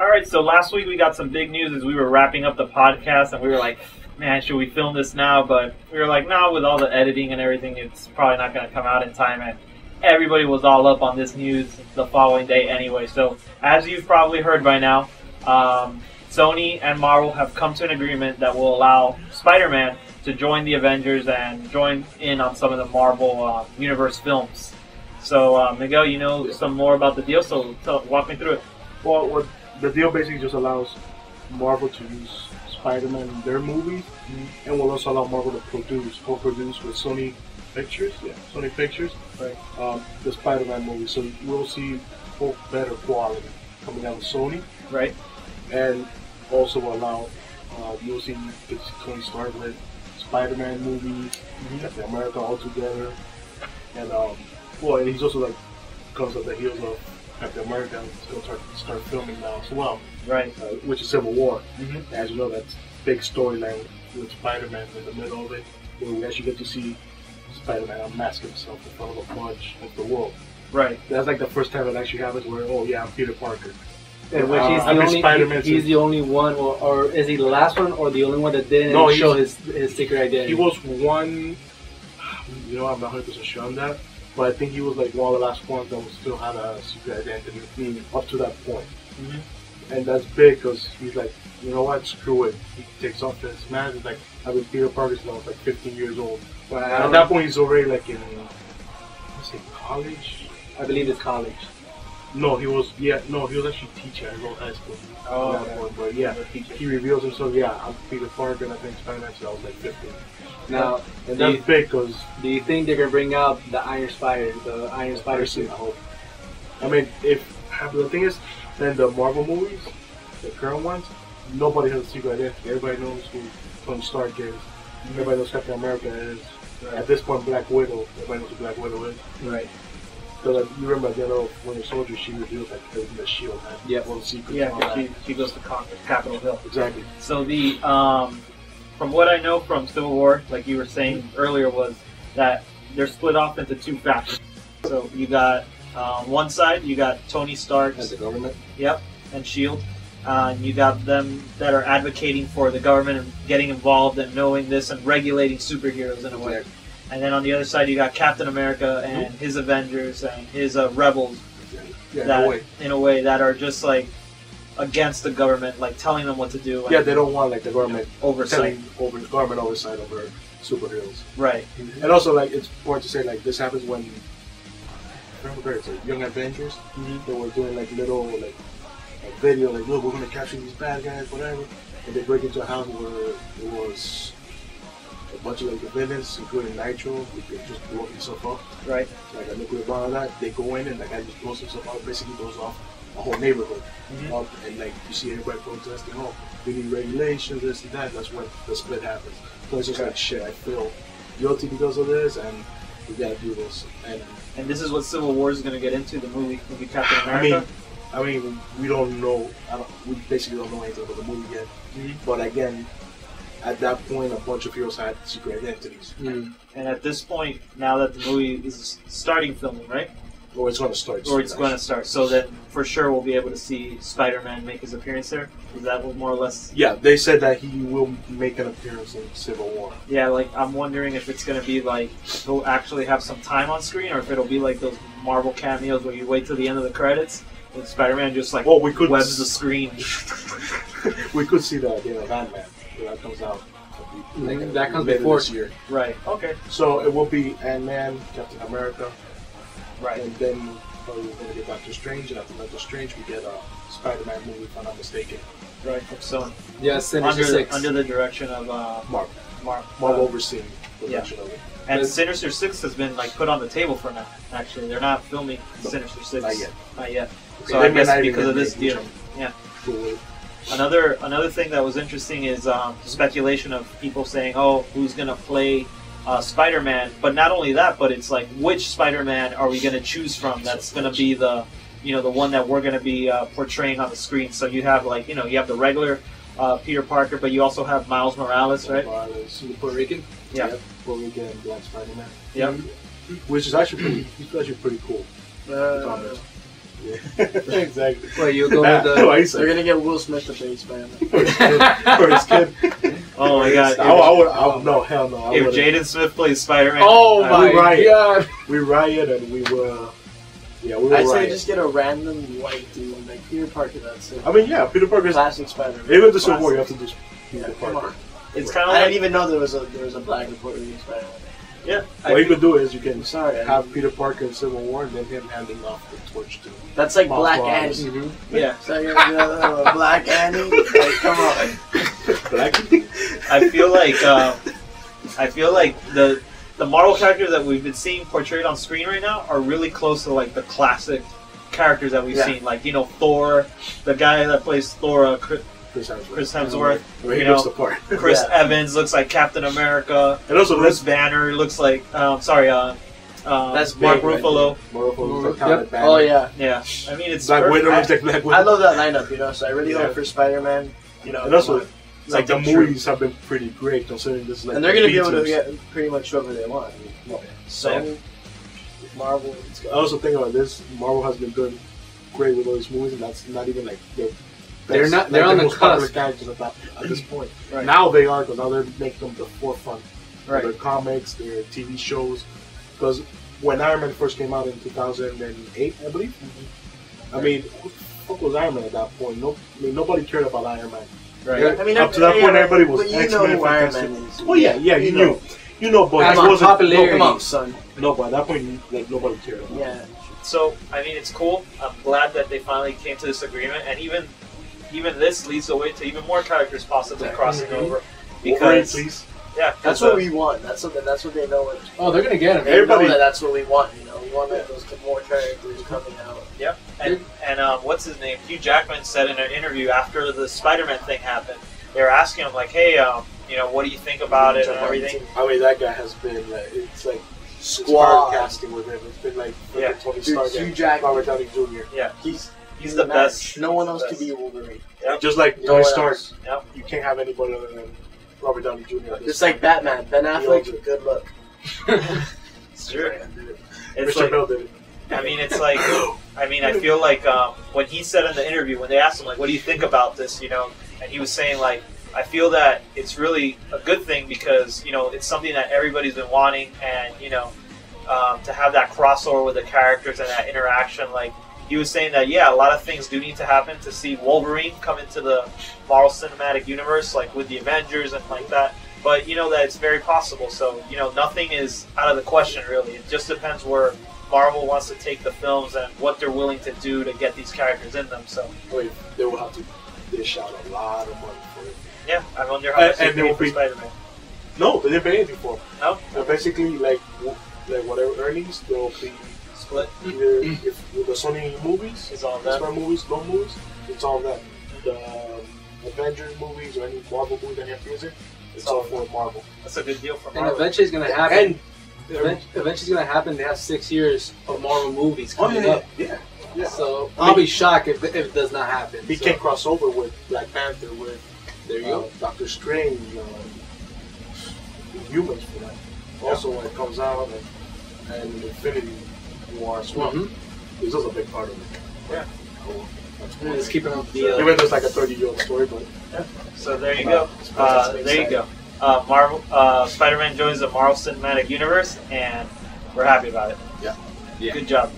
All right, so last week we got some big news as we were wrapping up the podcast, and we were like, man, should we film this now? But we were like, no, with all the editing and everything, it's probably not going to come out in time. And everybody was all up on this news the following day anyway. So as you've probably heard by now, Sony and Marvel have come to an agreement that will allow Spider-Man to join the Avengers and join in on some of the Marvel Universe films. So, Miguel, you know some more about the deal, so walk me through it. Well, the deal basically just allows Marvel to use Spider-Man in their movies, and will also allow Marvel to co-produce with Sony Pictures, Sony Pictures, right. The Spider-Man movie. So we'll see both better quality coming out of Sony, right, and also allow you'll see Tony Stark with Spider-Man movies, Captain America all together, and and he's also like comes up the heels of Captain America. He's going to start filming now as well, right, which is Civil War. As you know, that's big storyline with Spider-Man in the middle of it, where we actually get to see Spider-Man unmask himself in front of a bunch of the world. Right. That's like the first time it actually happens where, oh yeah, I'm Peter Parker. And which he's the only one, or is he the last one, or the only one that didn't show his secret identity? He was one, I'm not 100% sure on that, but I think he was like one of the last ones that still had a secret identity up to that point. And that's big because he's like, you know what, screw it. He takes off his mask. It's like, I've been Peter Parker since I was like 15 years old. But at that point, he's already like in, college? I believe it's college. No, he was actually teaching at his old high school. At that point. But yeah, he reveals himself, I'm Peter Parker, and I think Spider-Man since I was like 15. Now, and that's big because... Do you think they're going to bring out the Iron Spider suit? I hope. I mean, the thing is, in the Marvel movies, the current ones, nobody has a secret identity. Everybody knows who Tony Stark is. Everybody knows Captain America is. Right. At this point, Black Widow, everybody knows who Black Widow is. Right. Because you remember at the end of Winter Soldier, she reveals like the shield had one secret. Yeah, she goes to Capitol Hill. Exactly. So the from what I know from Civil War, like you were saying earlier, was that they're split off into two factions. So you got one side, you got Tony Stark and the government. Yep, and SHIELD. And you got them that are advocating for the government and getting involved and knowing this and regulating superheroes in a way. And then on the other side, you got Captain America and his Avengers and his rebels. In a way, that are just like against the government, like telling them what to do. Yeah, they don't want like the government oversight over superheroes. Right. And also, like, it's important to say, like, this happens when it's like Young Avengers. They were doing like little like a video, like, look, we're gonna capture these bad guys, whatever. And they break into a house where it was a bunch of like the villains, including Nitro, who can just blow himself up. Right. Like a nuclear bomb and that. They go in and like I just blows himself up, basically blows off a whole neighborhood. And like you see everybody protesting, oh, we need regulations, this and that. That's when the split happens. So it's just like, shit, I feel guilty because of this, and we gotta do this. And this is what Civil War is gonna get into, the movie Captain America. I mean, we don't know. We basically don't know anything about the movie yet. But again, at that point, a bunch of heroes had secret identities. And at this point, now that the movie is starting filming, right? Or it's going to start. Going to start. So then, for sure, we'll be able to see Spider-Man make his appearance there. Is that what more or less? Yeah, they said that he will make an appearance in Civil War. Yeah, like I'm wondering if it's going to be like he'll actually have some time on screen, or if it'll be like those Marvel cameos where you wait till the end of the credits and Spider-Man just like webs the screen. We could see that in Ant-Man when that comes out. That comes before this year. Right. Okay. So it will be Ant-Man, Captain America. Right. And then we're going to get Doctor Strange, and after Doctor Strange, we get a Spider-Man movie, if I'm not mistaken. Right, from Sony. Yeah, Sinister Six. Under the direction of Marvel overseeing the direction of it. And Sinister Six has been like put on the table for now. Actually, they're not filming Sinister Six. Not yet. Okay, so I guess because of this deal. Yeah. Cool. Another thing that was interesting is speculation of people saying, "Oh, who's gonna play Spider-Man?" But not only that, but it's like, which Spider-Man are we gonna choose from? That's gonna be the one that we're gonna be portraying on the screen. So you have like, you have the regular Peter Parker, but you also have Miles Morales, right? Puerto Rican. Yeah. Puerto Rican and Black Spider-Man. Yeah. Which is actually pretty cool. Yeah, exactly. Well, you go with the. They're gonna get Will Smith to play Spider-Man for his kid. Oh my god! No, hell no. If Jaden Smith plays Spider-Man, oh my god, we riot and we will. Yeah, we will. I'd say just get a random white dude like Peter Parker. That's it. I mean, yeah, Peter Parker's classic Spider-Man. Even the Civil War, you have to do Peter Parker. It's kind of. I didn't even know there was a black reporter in Spider-Man. Yeah. What you could do is you can have Peter Parker in Civil War and then him handing off the torch to. That's like Black Annie. Mm-hmm. Yeah. So you're Black Annie. Like, come on. Black. I feel like the Marvel characters that we've been seeing portrayed on screen right now are really close to like the classic characters that we've seen. Like Thor, the guy that plays Thor, Chris Hemsworth. Chris Evans looks like Captain America. And also Bruce Banner looks like that's Mark Ruffalo. Oh yeah. Yeah. I mean it's Black Widow looks like Black Widow. I love that lineup, so I really hope for Spider-Man, and also like the movies have been pretty great considering this is like and they're gonna be able to get pretty much whoever they want. So Marvel. I also think about this, Marvel has been doing great with all these movies and that's not even like they're on the cusp characters at this point. Right. Now they are, because now they're making them the forefront. Right. Their comics, their TV shows. Because when Iron Man first came out in 2008, I believe. Mm-hmm. I mean, who the fuck was Iron Man at that point? Nobody cared about Iron Man. Right. Yeah, I mean, up to that point, everybody was X-Men. Iron Man is. Oh yeah, you knew. You know, but it wasn't popularity. Come on, son. No, but at that point, like nobody cared about. Yeah. So I mean, it's cool. I'm glad that they finally came to this agreement, and even this leads the way to even more characters possibly crossing over. Because that's what we want. That's what they know. Oh, they're gonna get it. They know that's what we want. We want those more characters coming out. Yep. And what's his name? Hugh Jackman said in an interview after the Spider-Man thing happened, they were asking him like, "Hey, what do you think about it and everything?" I mean, that guy has been it's like squad casting with him. It's been like Tony Stark and Robert Downey Jr. Yeah, he's the best. No one else could be Wolverine. Yep. Just like Tony Stark. Yep. You can't have anybody other than Robert Downey Jr. Just like Batman. Ben Affleck, good luck. It's true. It's Mr. Bell did it. I mean, it's like, I feel like when he said in the interview, when they asked him, like, what do you think about this, and he was saying, like, I feel that it's really a good thing because, it's something that everybody's been wanting, and, to have that crossover with the characters and that interaction, like, he was saying that, a lot of things do need to happen to see Wolverine come into the Marvel Cinematic Universe, like, with the Avengers and like that, but, that it's very possible, so, nothing is out of the question, really. It just depends where Marvel wants to take the films and what they're willing to do to get these characters in them. So they will have to dish out a lot of money for it. Yeah, I wonder how much they paid for Spider-Man. No, they didn't pay anything for it. No, they're basically like whatever earnings they'll be split. Either if with the Sony movies, it's all that. Movies, no movies, it's all that. The Avengers movies or any Marvel movie that appears in, it's all for Marvel. That's a good deal for Marvel. And eventually it's gonna happen. Eventually it's going to happen. They have 6 years of Marvel movies coming up. Yeah. So I'll be shocked if it does not happen. He can't cross over with Black Panther, with there you go. Doctor Strange, Humans for that. Also when it comes out and Infinity War as well. Mm-hmm. This is a big part of it. Yeah. Cool. It's keeping up the even though it's like a 30-year-old story, but so there you go. There you go. Spider-Man joins the Marvel Cinematic Universe, and we're happy about it. Yeah. Good job.